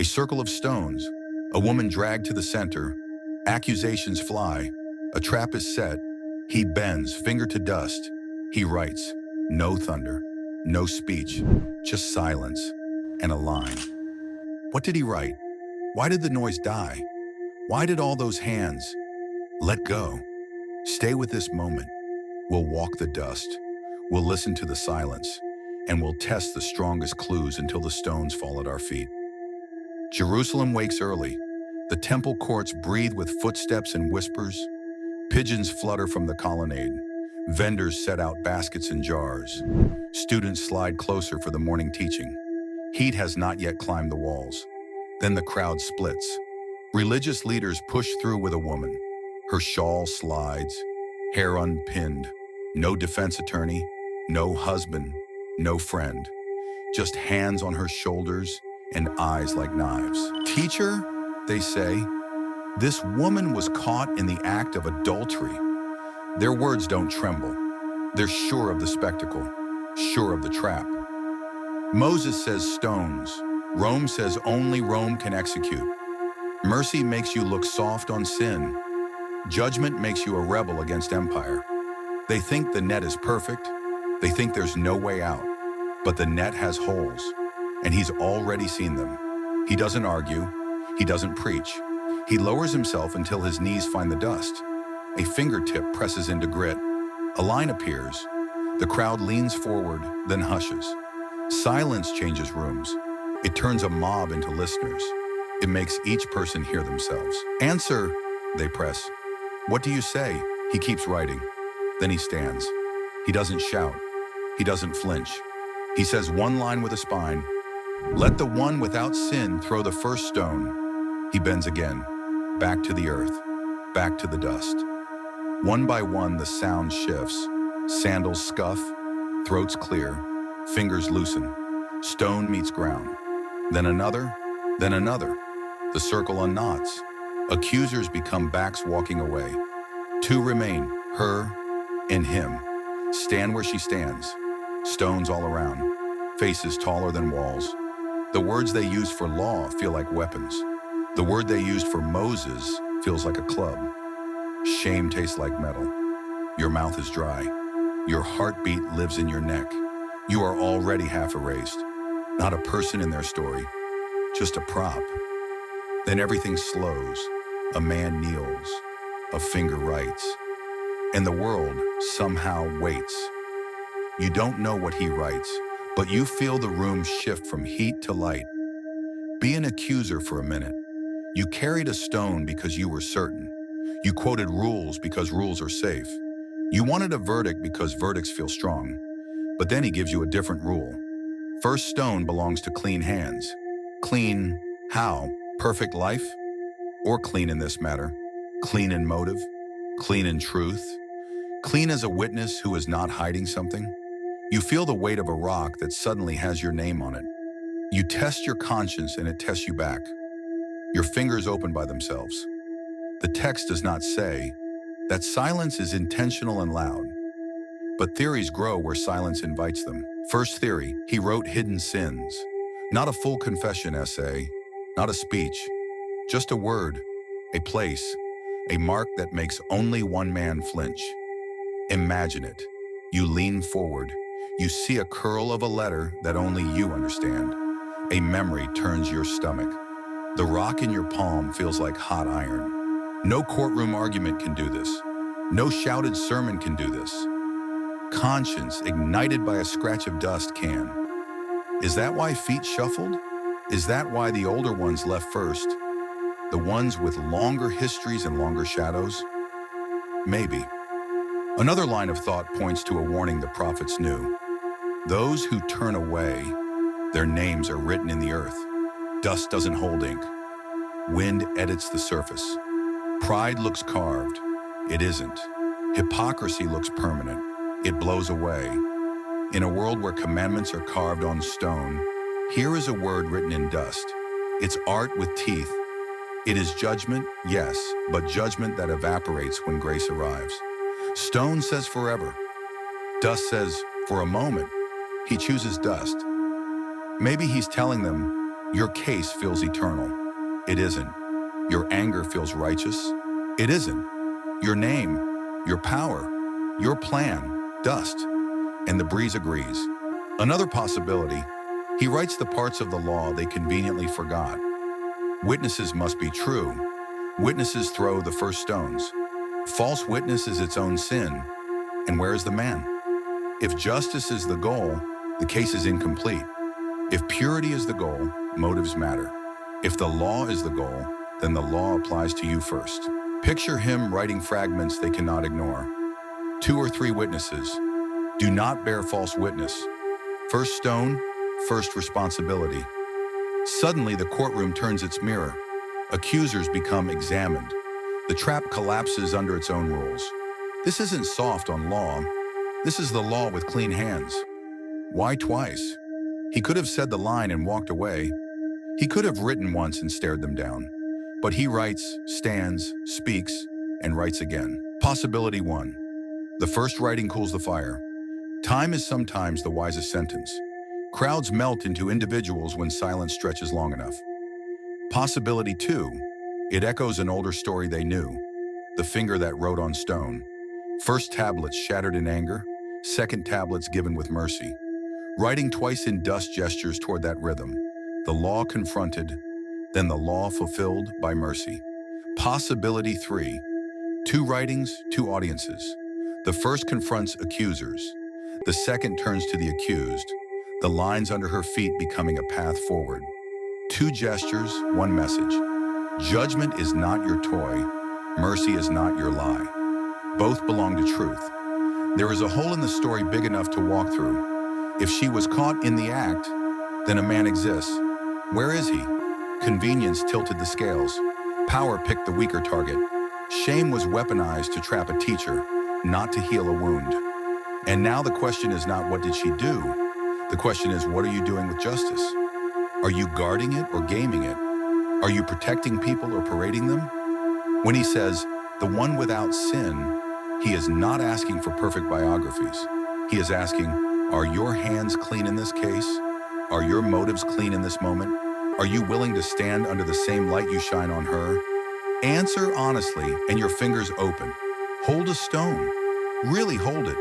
A circle of stones, a woman dragged to the center, accusations fly, a trap is set, he bends, finger to dust. He writes, no thunder, no speech, just silence and a line. What did he write? Why did the noise die? Why did all those hands let go? Stay with this moment. We'll walk the dust. We'll listen to the silence, and we'll test the strongest clues until the stones fall at our feet. Jerusalem wakes early. The temple courts breathe with footsteps and whispers. Pigeons flutter from the colonnade. Vendors set out baskets and jars. Students slide closer for the morning teaching. Heat has not yet climbed the walls. Then the crowd splits. Religious leaders push through with a woman. Her shawl slides, hair unpinned. No defense attorney, no husband, no friend. Just hands on her shoulders and eyes like knives. Teacher, they say, this woman was caught in the act of adultery. Their words don't tremble. They're sure of the spectacle, sure of the trap. Moses says stones. Rome says only Rome can execute. Mercy makes you look soft on sin. Judgment makes you a rebel against empire. They think the net is perfect. They think there's no way out. But the net has holes, and he's already seen them. He doesn't argue. He doesn't preach. He lowers himself until his knees find the dust. A fingertip presses into grit. A line appears. The crowd leans forward, then hushes. Silence changes rooms. It turns a mob into listeners. It makes each person hear themselves. Answer, they press. What do you say? He keeps writing. Then he stands. He doesn't shout. He doesn't flinch. He says one line with a spine. Let the one without sin throw the first stone. He bends again. Back to the earth. Back to the dust. One by one, the sound shifts. Sandals scuff. Throats clear. Fingers loosen. Stone meets ground. Then another. Then another. The circle unknots. Accusers become backs walking away. Two remain, her and him. Stand where she stands. Stones all around. Faces taller than walls. The words they use for law feel like weapons. The word they used for Moses feels like a club. Shame tastes like metal. Your mouth is dry. Your heartbeat lives in your neck. You are already half erased. Not a person in their story, just a prop. Then everything slows. A man kneels. A finger writes. And the world somehow waits. You don't know what he writes, but you feel the room shift from heat to light. Be an accuser for a minute. You carried a stone because you were certain. You quoted rules because rules are safe. You wanted a verdict because verdicts feel strong. But then he gives you a different rule. First stone belongs to clean hands. Clean how? Perfect life? Or clean in this matter? Clean in motive? Clean in truth? Clean as a witness who is not hiding something? You feel the weight of a rock that suddenly has your name on it. You test your conscience and it tests you back. Your fingers open by themselves. The text does not say that silence is intentional and loud, but theories grow where silence invites them. First theory, he wrote hidden sins. Not a full confession essay, not a speech, just a word, a place, a mark that makes only one man flinch. Imagine it. You lean forward. You see a curl of a letter that only you understand. A memory turns your stomach. The rock in your palm feels like hot iron. No courtroom argument can do this. No shouted sermon can do this. Conscience, ignited by a scratch of dust, can. Is that why feet shuffled? Is that why the older ones left first? The ones with longer histories and longer shadows? Maybe. Another line of thought points to a warning the prophets knew. Those who turn away, their names are written in the earth. Dust doesn't hold ink. Wind edits the surface. Pride looks carved. It isn't. Hypocrisy looks permanent. It blows away. In a world where commandments are carved on stone, here is a word written in dust. It's art with teeth. It is judgment, yes, but judgment that evaporates when grace arrives. Stone says forever. Dust says for a moment. He chooses dust. Maybe he's telling them, Your case feels eternal. It isn't. Your anger feels righteous. It isn't. Your name, your power, your plan, dust. And the breeze agrees. Another possibility, he writes the parts of the law they conveniently forgot. Witnesses must be true. Witnesses throw the first stones. False witness is its own sin. And where is the man? If justice is the goal, the case is incomplete. If purity is the goal, motives matter. If the law is the goal, then the law applies to you first. Picture him writing fragments they cannot ignore. 2 or 3 witnesses. Do not bear false witness. First stone, first responsibility. Suddenly the courtroom turns its mirror. Accusers become examined. The trap collapses under its own rules. This isn't soft on law. This is the law with clean hands. Why twice? He could have said the line and walked away. He could have written once and stared them down. But he writes, stands, speaks, and writes again. Possibility 1. The first writing cools the fire. Time is sometimes the wisest sentence. Crowds melt into individuals when silence stretches long enough. Possibility 2. It echoes an older story they knew. The finger that wrote on stone. First tablets shattered in anger, second tablets given with mercy. Writing twice in dust gestures toward that rhythm. The law confronted, then the law fulfilled by mercy. Possibility 3. 2 writings, 2 audiences. The first confronts accusers. The second turns to the accused, the lines under her feet becoming a path forward. 2 gestures, 1 message. Judgment is not your toy. Mercy is not your lie. Both belong to truth. There is a hole in the story big enough to walk through. If she was caught in the act, then a man exists. Where is he? Convenience tilted the scales. Power picked the weaker target. Shame was weaponized to trap a teacher, not to heal a wound. And now the question is not what did she do? The question is, what are you doing with justice? Are you guarding it or gaming it? Are you protecting people or parading them? When he says, the one without sin, he is not asking for perfect biographies. He is asking, are your hands clean in this case? Are your motives clean in this moment? Are you willing to stand under the same light you shine on her? Answer honestly and your fingers open. Hold a stone. Really hold it.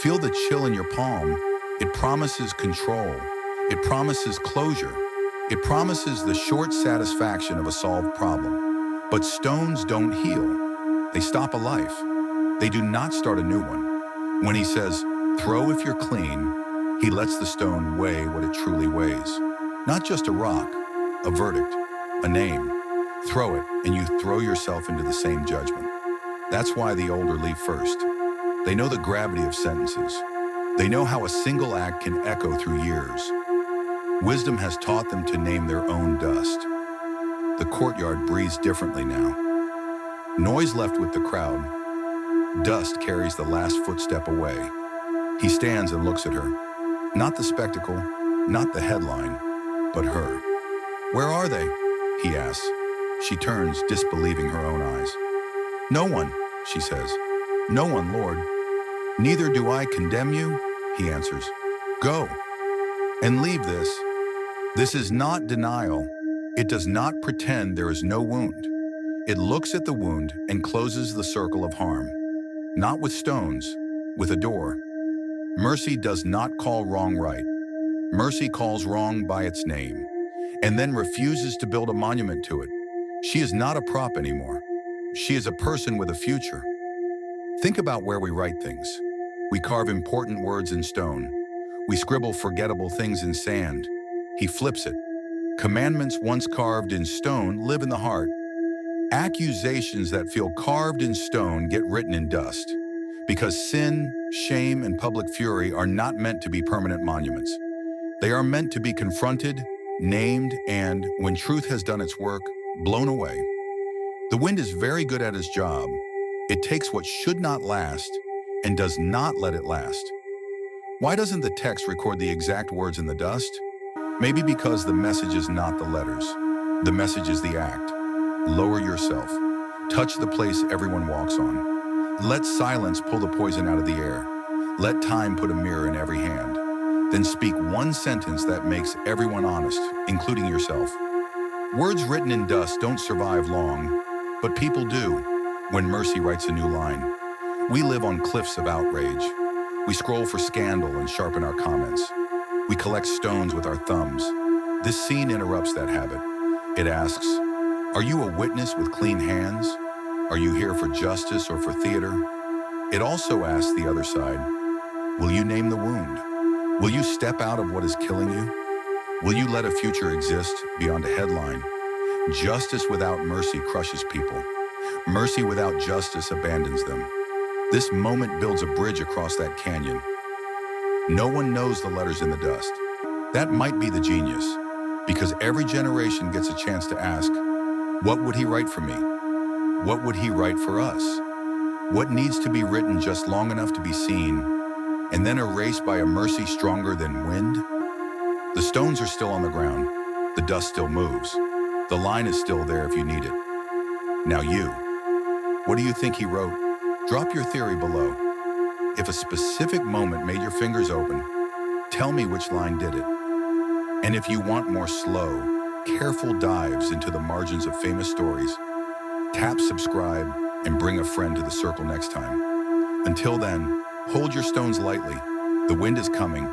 Feel the chill in your palm. It promises control. It promises closure. It promises the short satisfaction of a solved problem. But stones don't heal. They stop a life. They do not start a new one. When he says, throw if you're clean, he lets the stone weigh what it truly weighs. Not just a rock, a verdict, a name. Throw it, and you throw yourself into the same judgment. That's why the older leave first. They know the gravity of sentences. They know how a single act can echo through years. Wisdom has taught them to name their own dust. The courtyard breathes differently now. Noise left with the crowd. Dust carries the last footstep away. He stands and looks at her. Not the spectacle, not the headline, but her. Where are they? He asks. She turns, disbelieving her own eyes. No one, she says. No one, Lord. Neither do I condemn you, he answers. Go and leave this. This is not denial. It does not pretend there is no wound. It looks at the wound and closes the circle of harm. Not with stones, with a door. Mercy does not call wrong right. Mercy calls wrong by its name, and then refuses to build a monument to it. She is not a prop anymore. She is a person with a future. Think about where we write things. We carve important words in stone. We scribble forgettable things in sand. He flips it. Commandments once carved in stone live in the heart. Accusations that feel carved in stone get written in dust. Because sin, shame, and public fury are not meant to be permanent monuments. They are meant to be confronted, named, and, when truth has done its work, blown away. The wind is very good at its job. It takes what should not last and does not let it last. Why doesn't the text record the exact words in the dust? Maybe because the message is not the letters. The message is the act. Lower yourself. Touch the place everyone walks on. Let silence pull the poison out of the air. Let time put a mirror in every hand. Then speak one sentence that makes everyone honest, including yourself. Words written in dust don't survive long, but people do when mercy writes a new line. We live on cliffs of outrage. We scroll for scandal and sharpen our comments. We collect stones with our thumbs. This scene interrupts that habit. It asks, are you a witness with clean hands? Are you here for justice or for theater? It also asks the other side, will you name the wound? Will you step out of what is killing you? Will you let a future exist beyond a headline? Justice without mercy crushes people. Mercy without justice abandons them. This moment builds a bridge across that canyon. No one knows the letters in the dust. That might be the genius, because every generation gets a chance to ask, what would he write for me? What would he write for us? What needs to be written just long enough to be seen, and then erased by a mercy stronger than wind? The stones are still on the ground. The dust still moves. The line is still there if you need it. Now you, what do you think he wrote? Drop your theory below. If a specific moment made your fingers open, tell me which line did it. And if you want more slow, careful dives into the margins of famous stories, tap subscribe and bring a friend to the circle next time. Until then, hold your stones lightly. The wind is coming,